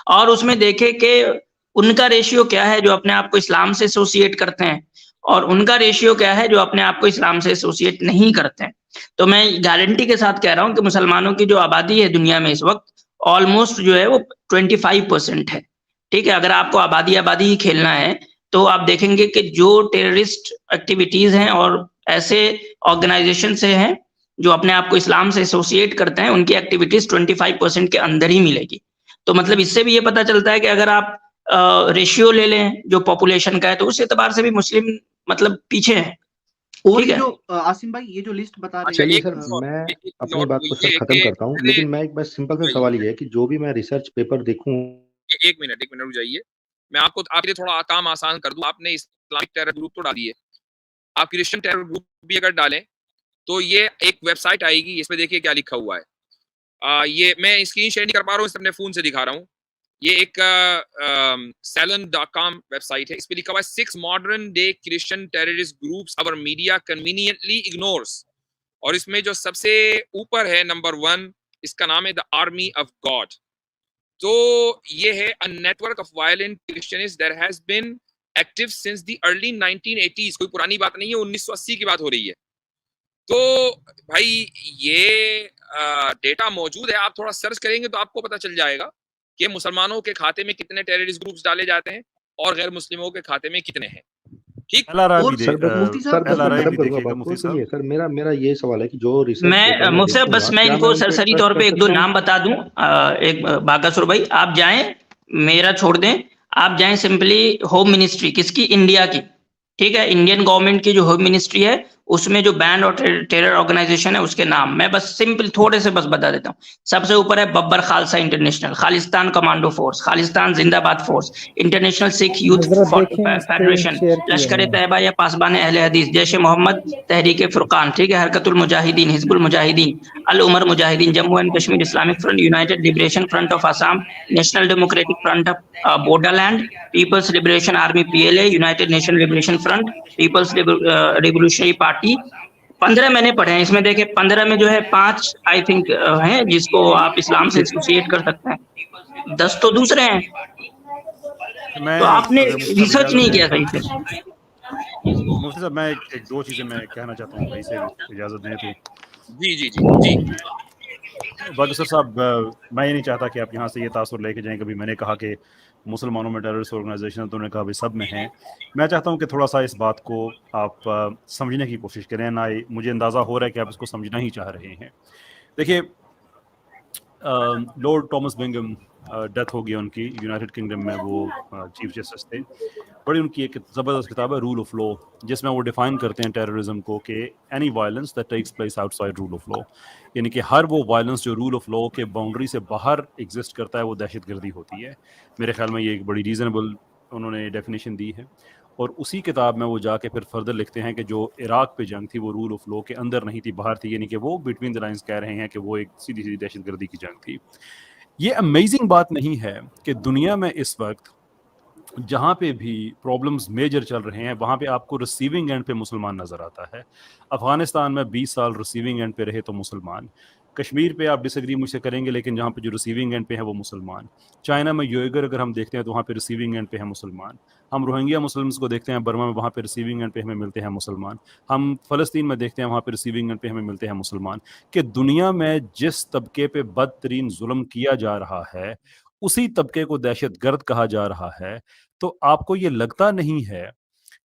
और उसमें देखें कि उनका रेशियो क्या है जो अपने आप को इस्लाम से एसोसिएट करते हैं और उनका रेशियो क्या है जो अपने आप को इस्लाम से एसोसिएट नहीं करते हैं। तो मैं गारंटी के साथ कह रहा हूँ कि मुसलमानों की जो आबादी है दुनिया में इस वक्त ऑलमोस्ट जो है वो 25% है। ठीक है, अगर आपको आबादी ही खेलना है तो आप देखेंगे कि जो टेररिस्ट एक्टिविटीज हैं और ऐसे ऑर्गेनाइजेशन से हैं जो अपने आप को इस्लाम से एसोसिएट करते हैं, उनकी एक्टिविटीज 25% के अंदर ही मिलेगी। तो मतलब इससे भी ये पता चलता है कि अगर आप रेशियो ले लें जो पॉपुलेशन का है तो उस एतबार से भी मुस्लिम मतलब पीछे है। और ये जो आसिम भाई ये जो लिस्ट बता रहे हैं, चलिए सर मैं अपनी बात को सर खत्म करता हूँ, लेकिन मैं एक बस सिंपल सा सवाल ये है कि जो भी मैं रिसर्च पेपर देखूं, एक मिनट रुक जाइए, मैं आपको आपके लिए थोड़ा काम आसान कर दूं। आपने इस्लामिक टेरर ग्रुप तो डाली है, आप क्रिश्चियन टेरर ग्रुप भी अगर डालें तो ये एक वेबसाइट आएगी, इसमें देखिए क्या लिखा हुआ है। ये मैं स्क्रीन शेयर नहीं कर पा रहा हूँ, अपने फोन से दिखा रहा हूँ। ये एक salon.com वेबसाइट है, इस पे लिखा हुआ है 6 modern day Christian terrorist groups our media conveniently ignores, और इसमें जो सबसे ऊपर है नंबर 1, इसका नाम है द आर्मी ऑफ गॉड। तो ये है a network of violent Christianists that has been active since the early 1980s। कोई पुरानी बात नहीं है, 1980 की बात हो रही है। तो भाई ये डेटा मौजूद है, आप थोड़ा सर्च करेंगे तो आपको पता चल जाएगा कि मुसलमानों के खाते में कितने टेररिस्ट ग्रुप्स डाले जाते हैं और गैर मुस्लिमों के खाते में कितने हैं। ठीक, सर मेरा ये सवाल है कि जो रिसर्च मैं मुझसे बस मैं इनको सरसरी तौर पे 1-2 नाम बता दूं। एक बाकासुर भाई आप जाएं, मेरा छोड़ दें, आप जाएं सिंपली होम मिनिस्ट्री, किसकी? इंडिया की। ठीक है, इंडियन गवर्नमेंट की जो होम मिनिस्ट्री है उसमें जो बैंड और टेरर ऑर्गेनाइजेशन है उसके नाम मैं बस सिंपल थोड़े से बस बता देता हूँ। सबसे ऊपर है Babbar Khalsa international, Khalistan commando force, Khalistan Zindabad force, international Sikh youth federation, Lashkar Taiba या पासबान अहले हदीस, जैश मोहम्मद, तहरीक फुरकान, ठीक है, Harkatul Mujahideen, Hizbul Mujahideen, Al Umar Mujahideen, Jammu and Kashmir Islamic front, united liberation front of Assam, national democratic front of Bodoland, people's liberation army PLA, united nation liberation front, people's revolutionary party. 15 मैंने पढ़े हैं, इसमें देखे 15 में जो है 5 आई थिंक हैं जिसको आप इस्लाम से एसोसिएट कर सकते हैं, 10 तो दूसरे हैं। तो आपने रिसर्च नहीं किया सही से। मुफ्ती साहब मैं एक दो चीज़ें मैं कहना चाहता हूँ भाई से इजाज़त दें तो। जी जी जी जी बादशाह साहब मैं ये नहीं चाहता कि आप यहाँ से ये तासुर लेके जाएं कभी मैंने कहा कि मुसलमानों में टेररिस्ट ऑर्गेनाइजेशन, तो उन्होंने कहा भाई सब में हैं। मैं चाहता हूँ कि थोड़ा सा इस बात को आप समझने की कोशिश करें ना। मुझे अंदाज़ा हो रहा है कि आप इसको समझना ही चाह रहे हैं। देखिए लॉर्ड टॉमस बिंगम डेथ हो गई उनकी, यूनाइटेड किंगडम में वो चीफ जस्टिस थे। बड़ी उनकी एक ज़बरदस्त किताब है रूल ऑफ लॉ, जिसमें वो डिफाइन करते हैं टेररिज्म को कि any violence that takes place outside rule of law, यानी कि हर वो वायलेंस जो रूल ऑफ लॉ के बाउंड्री से बाहर एग्जिस्ट करता है वो दहशतगर्दी होती है। मेरे ख्याल में ये एक बड़ी रीज़नेबल उन्होंने डेफिनेशन दी है। और उसी किताब में वो जाके फिर फर्दर लिखते हैं कि जो इराक पे जंग थी वो रूल ऑफ लॉ के अंदर नहीं थी, बाहर थी, यानी कि वो बिटवीन द लाइंस कह रहे हैं कि वो एक सीधी सीधी दहशतगर्दी की जंग थी। ये अमेजिंग बात नहीं है कि दुनिया में इस वक्त जहाँ पे भी प्रॉब्लम्स मेजर चल रहे हैं वहाँ पे आपको रिसीविंग एंड पे मुसलमान नज़र आता है। अफ़गानिस्तान में 20 साल रिसीविंग एंड पे रहे तो मुसलमान। कश्मीर पे आप डिसएग्री मुझसे करेंगे लेकिन जहाँ पे जो रिसीविंग एंड पे है वो मुसलमान। चाइना में योइगर अगर हम देखते हैं तो वहाँ पे रिसीविंग एंड पे है मुसलमान। हम रोहिंग्या मुस्लिम्स को देखते हैं बर्मा में, वहाँ पे रिसीविंग एंड पे हमें मिलते हैं मुसलमान। हम फ़लस्तीन में देखते हैं वहाँ पे रिसीविंग एंड पे हमें मिलते हैं मुसलमान। कि दुनिया में जिस तबके पे बदतरीन जुल्म किया जा रहा है उसी तबके को दहशतगर्द कहा जा रहा है। तो आपको ये लगता नहीं है,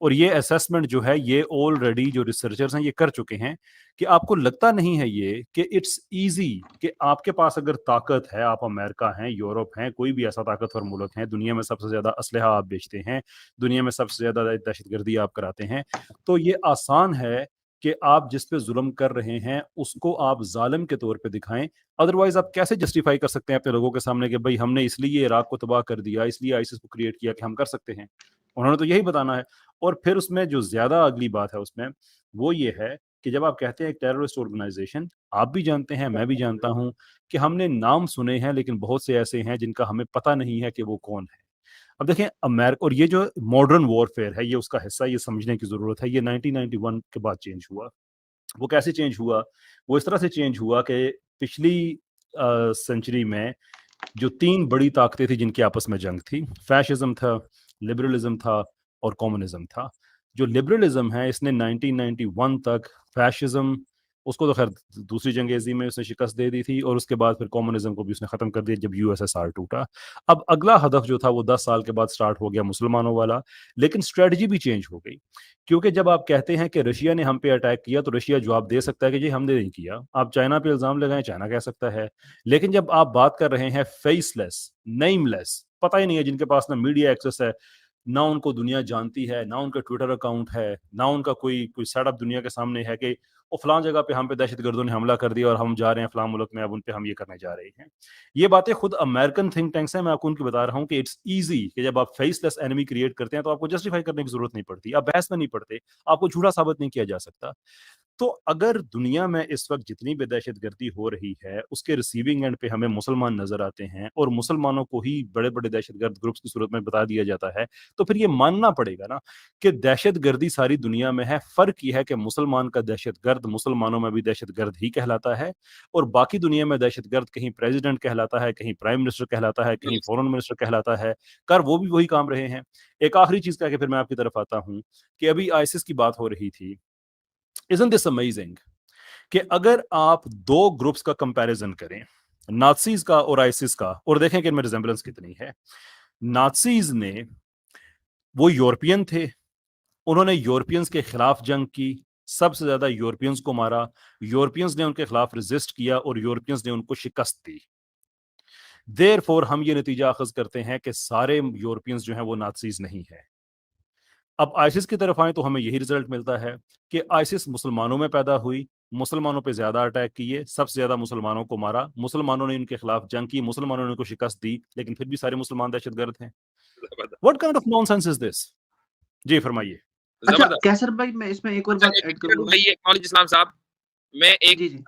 और ये असेसमेंट जो है ये ऑलरेडी जो रिसर्चर्स हैं ये कर चुके हैं, कि आपको लगता नहीं है ये कि इट्स इजी कि आपके पास अगर ताकत है, आप अमेरिका हैं, यूरोप हैं, कोई भी ऐसा ताकतवर मुल्क है, दुनिया में सबसे ज्यादा असलहा आप बेचते हैं, दुनिया में सबसे ज्यादा दहशतगर्दी आप कराते हैं, तो ये आसान है कि आप जिस पे जुल्म कर रहे हैं उसको आप जालिम के तौर पे दिखाएं। अदरवाइज आप कैसे जस्टिफाई कर सकते हैं अपने लोगों के सामने कि भाई हमने इसलिए इराक को तबाह कर दिया, इसलिए आईसिस को क्रिएट किया कि हम कर सकते हैं। उन्होंने तो यही बताना है। और फिर उसमें जो ज्यादा अगली बात है उसमें वो ये है कि जब आप कहते हैं एक टेररिस्ट ऑर्गेनाइजेशन, आप भी जानते हैं, मैं भी जानता हूं कि हमने नाम सुने हैं लेकिन बहुत से ऐसे हैं जिनका हमें पता नहीं है कि वो कौन है। अब देखें अमेरिका, और ये जो मॉडर्न वॉरफेयर है ये उसका हिस्सा, ये समझने की जरूरत है। ये 1991 के बाद चेंज हुआ। वो कैसे चेंज हुआ? वो इस तरह से चेंज हुआ कि पिछली सेंचुरी में जो तीन बड़ी ताकतें थी जिनकी आपस में जंग थी, फैशिज्म था, लिबरलिज्म था और कम्युनिज्म था। जो लिबरलिज्म है इसने 1991 तक फैशिज्म, उसको तो खैर दूसरी जंग अज़ीम में उसने शिकस्त दे दी थी, और उसके बाद फिर कम्युनिज्म को भी उसने ख़त्म कर दिया जब यूएसएसआर टूटा। अब अगला हदफ जो था वो 10 साल के बाद स्टार्ट हो गया मुसलमानों वाला, लेकिन स्ट्रेटजी भी चेंज हो गई। क्योंकि जब आप कहते हैं कि रशिया ने हम पे अटैक किया तो रशिया जवाब दे सकता है कि जी हमने नहीं किया। आप चाइना पे इल्ज़ाम लगाएं, चाइना कह सकता है। लेकिन जब आप बात कर रहे हैं फेसलेस, नेमलेस, पता ही नहीं है, जिनके पास ना मीडिया एक्सेस है, ना उनको दुनिया जानती है, ना उनका ट्विटर अकाउंट है, ना उनका कोई कोई सेटअप दुनिया के सामने है कि वो फलां जगह पे हम पे दहशतगर्दों ने हमला कर दिया और हम जा रहे हैं फलां मुल्क में, अब उन पे हम ये करने जा रहे हैं। ये बातें खुद अमेरिकन थिंक टैंक्स हैं, मैं आपको उनकी बता रहा हूँ कि इट्स ईजी कि जब आप फेसलेस एनिमी क्रिएट करते हैं तो आपको जस्टिफाई करने की जरूरत नहीं पड़ती, आप बहस में नहीं पड़ते, आपको झूठा साबित नहीं किया जा सकता। तो अगर दुनिया में इस वक्त जितनी भी दहशतगर्दी हो रही है उसके रिसीविंग एंड पे हमें मुसलमान नजर आते हैं और मुसलमानों को ही बड़े बड़े दहशतगर्द ग्रुप्स की सूरत में बता दिया जाता है, तो फिर ये मानना पड़ेगा ना कि दहशतगर्दी सारी दुनिया में है। फर्क ये है कि मुसलमान का दहशतगर्द मुसलमानों में भी दहशतगर्द ही कहलाता है, और बाकी दुनिया में दहशतगर्द कहीं प्रेसिडेंट कहलाता है, कहीं प्राइम मिनिस्टर कहलाता है, कहीं फॉरेन मिनिस्टर कहलाता है। कर वो भी वही काम रहे हैं। एक आखिरी चीज कह के फिर मैं आपकी तरफ आता हूं कि अभी आईसिस की बात हो रही थी। Isn't this amazing कि अगर आप दो ग्रुप्स का कंपैरिजन करें, नाज़ीज का और आईसिस का, और देखें कि इनमें रिजेंबलेंस कितनी है। नाज़ीज ने, वो यूरोपियन थे, उन्होंने यूरोपियंस के खिलाफ जंग की, सबसे ज्यादा यूरोपियंस को मारा, यूरोपियंस ने उनके खिलाफ रेजिस्ट किया और यूरोपियंस ने उनको शिकस्त दी। देयरफॉर हम ये नतीजा अखज करते हैं कि सारे यूरोपियंस जो हैं वो नाज़ीज नहीं है। अब आइसिस की तरफ आए तो हमें यही रिजल्ट मिलता है कि आइसिस मुसलमानों में पैदा हुई, मुसलमानों पे ज्यादा अटैक किए, सबसे ज्यादा मुसलमानों को मारा, मुसलमानों ने इनके खिलाफ जंग की, मुसलमानों ने उनको शिकस्त दी, लेकिन फिर भी सारे मुसलमान दहशतगर्द हैं। What kind of nonsense is this? जी फरमाइए। अच्छा कैसर भाई, मैं इसमें एक और बात ऐड करूंगा। एक्नॉलेज इस्लाम साहब, मैं एक जी जी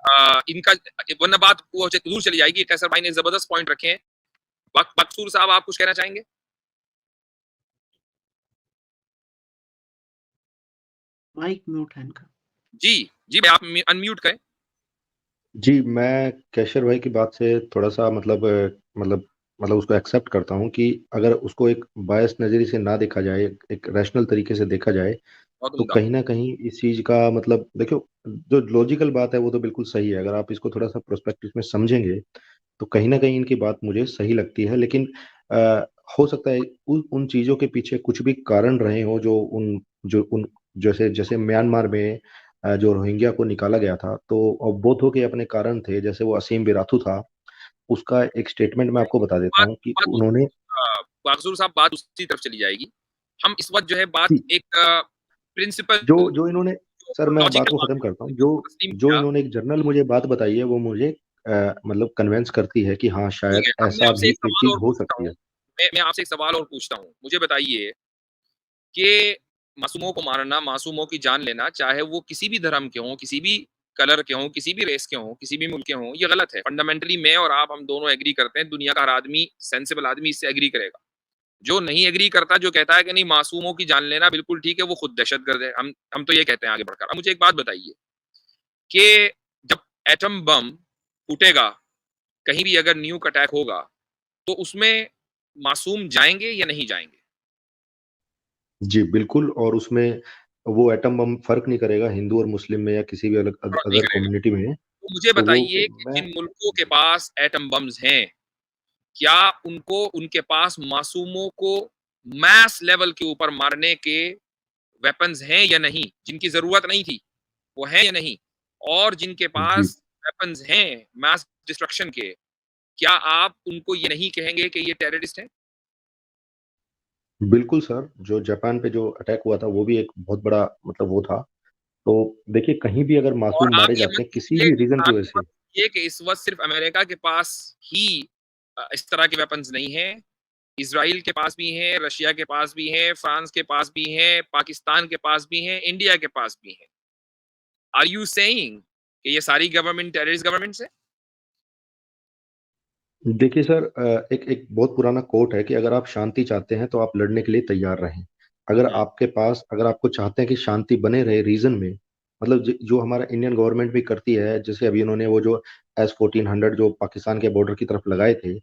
इनका वरना बात वो दूर चली जाएगी। कैसर भाई ने जबरदस्त पॉइंट रखे हैं। मकसूर साहब आप कुछ कहना चाहेंगे? माइक म्यूट है इनका। जी जी भाई, आप अनम्यूट करें। जी, मैं कैशर भाई की बात से थोड़ा सा मतलब उसको एक्सेप्ट करता हूँ कि अगर उसको एक बायस नज़रिए से ना देखा जाए, एक रैशनल तरीके से देखा जाए, बहुत तो उम्दा। कहीं ना कहीं इस चीज का मतलब देखो, जो लॉजिकल बात है वो तो बिल्कुल सही है, अगर आप इसको थोड़ा सा प्रोस्पेक्टिव में समझेंगे तो कहीं ना कहीं इनकी बात मुझे सही लगती है। लेकिन आ, हो सकता है उन चीजों के पीछे कुछ भी कारण रहे हो, जो उन जैसे जैसे म्यांमार में जो रोहिंग्या को निकाला गया था, तो बोधों के अपने कारण थे। जैसे वो असीम विराथू था, उसका एक स्टेटमेंट मैं आपको बता देता बात हूँ कि बात उन्होंने बागसूर साहब, बात उसी तरफ चली जाएगी। हम इस वक्त जो है बात जी, एक प्रिंसिपल जो जो इन्होंने सर, मैं बात लॉजिकल को बात खत्म है, करता हूँ। जो तस्लीम जो किया। इन्होंने एक जर्नल मुझे बात बताई है वो मुझे मतलब कन्वेंस करती है कि हाँ ठीक शायद है, अब मैं ऐसा आपसे भी एक एक सवाल चीज और हो पूछता सकती हूँ। है। मैं आपसे एक सवाल और पूछता हूँ, मुझे बताइए कि मासूमों को मारना, मासूमों की जान लेना, चाहे वो किसी भी धर्म के हों, किसी भी कलर के हों, किसी भी रेस के हों, किसी भी मुल्क के हों, ये गलत है। फंडामेंटली मैं और आप, हम दोनों एग्री करते हैं, दुनिया का हर आदमी, सेंसिबल आदमी इससे एग्री करेगा। जो नहीं एग्री करता, जो कहता है कि नहीं मासूमों की जान लेना बिल्कुल ठीक है, वो खुद दहशतगर्द है। हम तो ये कहते हैं आगे बढ़कर। अब मुझे एक बात बताइए कि जब एटम बम फूटेगा, कहीं भी अगर न्यूक अटैक होगा, तो उसमें मासूम जाएंगे या नहीं जाएंगे? जी बिल्कुल, और उसमें वो एटम बम फर्क नहीं करेगा हिंदू और मुस्लिम में या किसी भी अलग फर्क नहीं अदर करेगा। कम्युनिटी में। तो मुझे तो वो बताइए कि मैं जिन मुल्कों के पास एटम बम्स हैं, क्या उनको, उनके पास मासूमों को मैस लेवल के ऊपर मारने के वेपन्स हैं या नहीं? जिनकी जरूरत नहीं थी, वो हैं या नहीं? और जिनके जी पास वेपन्स हैं मैस डिस्ट्रक्शन के, क्या आप उनको ये नहीं कहेंगे कि ये टेररिस्ट हैं? बिल्कुल सर, जो जापान पे जो अटैक हुआ था वो भी एक बहुत बड़ा मतलब वो था। तो देखिए, कहीं भी अगर और मासूम आप मारे ये जाते मत हैं किसी कीजिए भी कि रीजन की आप वजह ये से। मत कीजिए कि इस वक्त सिर्फ अमेरिका के पास ही इस तरह के वेपन्स नहीं है। इजराइल के पास भी हैं, रशिया के पास भी हैं, फ्रांस के पास भी हैं, पाकिस्तान के पास भी हैं, इंडिया के पास भी हैं। आर यू सेइंग कि ये सारी गवर्नमेंट टेररिस्ट गवर्नमेंट्स है? देखिए सर, एक एक बहुत पुराना कोट है कि अगर आप शांति चाहते हैं तो आप लड़ने के लिए तैयार रहें। अगर आपको चाहते हैं कि शांति बने रहे रीजन में, मतलब जो हमारा इंडियन गवर्नमेंट भी करती है, जैसे अभी उन्होंने वो जो S-1400 जो पाकिस्तान के बॉर्डर की तरफ लगाए थे,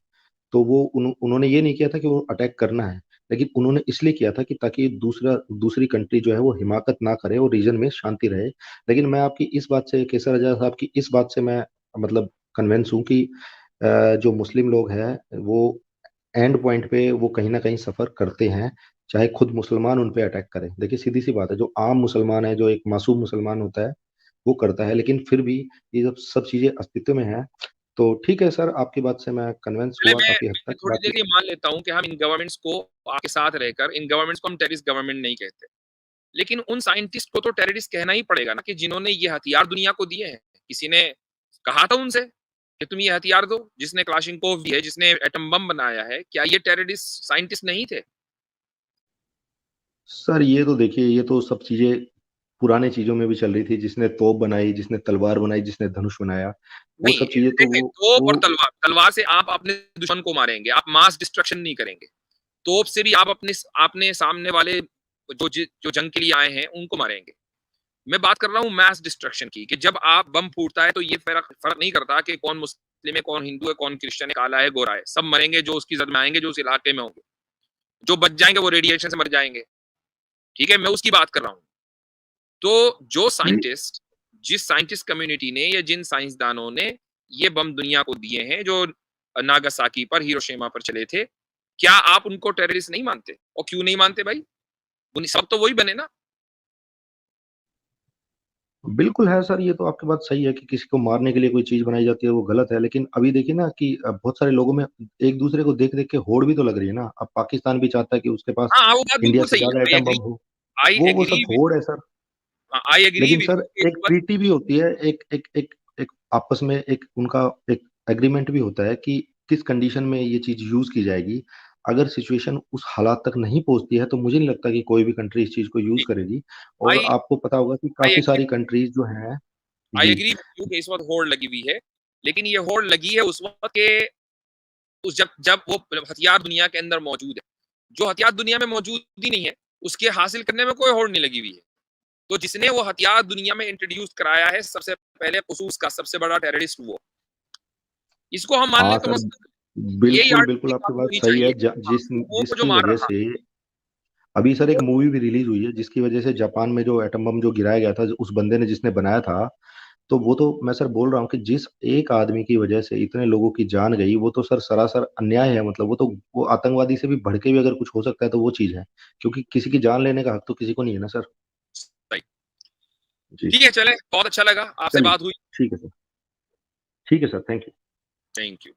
तो वो उन्होंने ये नहीं किया था कि वो अटैक करना है, लेकिन उन्होंने इसलिए किया था कि ताकि दूसरी कंट्री जो है वो हिमाकत ना करे और रीजन में शांति रहे। लेकिन मैं आपकी इस बात से, केसर रजा साहब की इस बात से मैं मतलब कन्विंस हूँ कि जो मुस्लिम लोग हैं वो एंड पॉइंट पे वो कहीं ना कहीं सफर करते हैं, चाहे खुद मुसलमान उन पे अटैक करें। देखिए सीधी सी बात है, जो आम मुसलमान है, जो एक मासूम मुसलमान होता है वो करता है, लेकिन फिर भी ये जब सब चीजें अस्तित्व में है तो ठीक है सर, आपकी बात से मैं कन्विंस पहले हुआ काफी हद मैं तक। थोड़ी बाकी देर ये मान लेता हूं कि हम इन गवर्नमेंट्स को आपके साथ रहकर, इन गवर्नमेंट्स को हम टेररिस्ट गवर्नमेंट नहीं कहते, लेकिन उन साइंटिस्ट को तो टेररिस्ट कहना ही पड़ेगा ना, कि जिन्होंने ये हथियार दुनिया को दिए हैं। किसी ने कहा था उनसे कि तुम ये हथियार दो? जिसने क्लाशिनकोव दी है, जिसने एटम बम बनाया है, क्या ये टेररिस्ट साइंटिस्ट नहीं थे? सर ये तो देखिए, ये तो सब चीजें पुराने चीजों में भी चल रही थी, जिसने तोप बनाई, जिसने तलवार बनाई, जिसने धनुष बनाया, वो नहीं, सब चीजें तो देखें, तोप और वो तलवार, तलवार से आप अपने दुश्मन को मारेंगे, आप मास डिस्ट्रक्शन नहीं करेंगे। तोप से भी आप अपने सामने वाले जो जंग के लिए आए हैं उनको मारेंगे। मैं बात कर रहा हूँ मैस डिस्ट्रक्शन की, कि जब आप बम फूटता है तो ये फर्क नहीं करता कि कौन मुस्लिम है, कौन हिंदू है, कौन क्रिश्चियन है, काला है, गोरा है, सब मरेंगे जो उसकी जद में आएंगे, जो उस इलाके में होंगे। जो बच जाएंगे वो रेडिएशन से मर जाएंगे। ठीक है, मैं उसकी बात कर रहा हूँ। तो जो नहीं, साइंटिस्ट, जिस साइंटिस्ट कम्युनिटी ने या जिन साइंसदानों ने ये बम दुनिया को दिए हैं, जो नागासाकी पर, हिरोशिमा पर चले थे, क्या आप उनको टेररिस्ट नहीं मानते? और क्यों नहीं मानते भाई? सब तो वही बने ना। बिल्कुल है सर, ये तो आपकी बात सही है कि किसी को मारने के लिए कोई चीज बनाई जाती है वो गलत है, लेकिन अभी देखिए ना कि बहुत सारे लोगों में एक दूसरे को देख देख के होड़ भी तो लग रही है ना। अब पाकिस्तान भी चाहता है कि उसके पास हाँ, वो बात इंडिया बिल्कुल से सही ज्यादा है। एटम बम हो। आई वो एग्री सब विद होड़ है सर। आई एग्री लेकिन विद सर, यू कि इस एक वक्त ट्रीटी भी होती है, एक आपस में एक उनका एक एग्रीमेंट भी होता है कि किस कंडीशन में ये चीज यूज की जाएगी। अगर सिचुएशन उस हालात तक नहीं पहुंचती है तो मुझे नहीं लगता कि कोई भी कंट्री इस चीज को यूज करेगी। और आई आपको पता होगा कि आई काफी एग्री सारी कंट्रीज जो हैं। आई जी एग्री विद यू कि इस वक्त होड़ लगी हुई है। लेकिन ये होड़ लगी है उस वक्त के, उस जब जब वो हथियार दुनिया के अंदर मौजूद है। जो हथियार दुनिया में मौजूद ही नहीं है, उसके हासिल करने में कोई होड़ नहीं लगी हुई है। तो जिसने वो हथियार दुनिया में इंट्रोड्यूस कराया है, सबसे पहले खसूस का सबसे बड़ा टेररिस्ट वो, इसको हम मान हाँ लें तो सर, मसला। यही बिल्कुल आर्ट बिल्कुल की आपकी बात बात होनी सही है। चाहिए। मासूमों को जो जिसकी मार वजह रहा, से अभी सर एक मूवी भी रिलीज हुई है जिसकी वजह से जापान में जो एटम बम जो गिराया गया था, उस बंदे ने जिसने बनाया था, तो वो तो मैं सर बोल रहा हूँ कि जिस एक आदमी की वजह से इतने लोगों की जान गई, वो तो सर सरासर अन्याय है। मतलब वो आतंकवादी से भी बढ़ के भी अगर कुछ हो सकता है तो वो चीज है, क्योंकि किसी की जान लेने का हक तो किसी को नहीं है ना सर। सही। जी ठीक है, चले, बहुत अच्छा लगा आपसे चलिए, बात हुई। ठीक है सर, ठीक है sir, thank you. Thank you.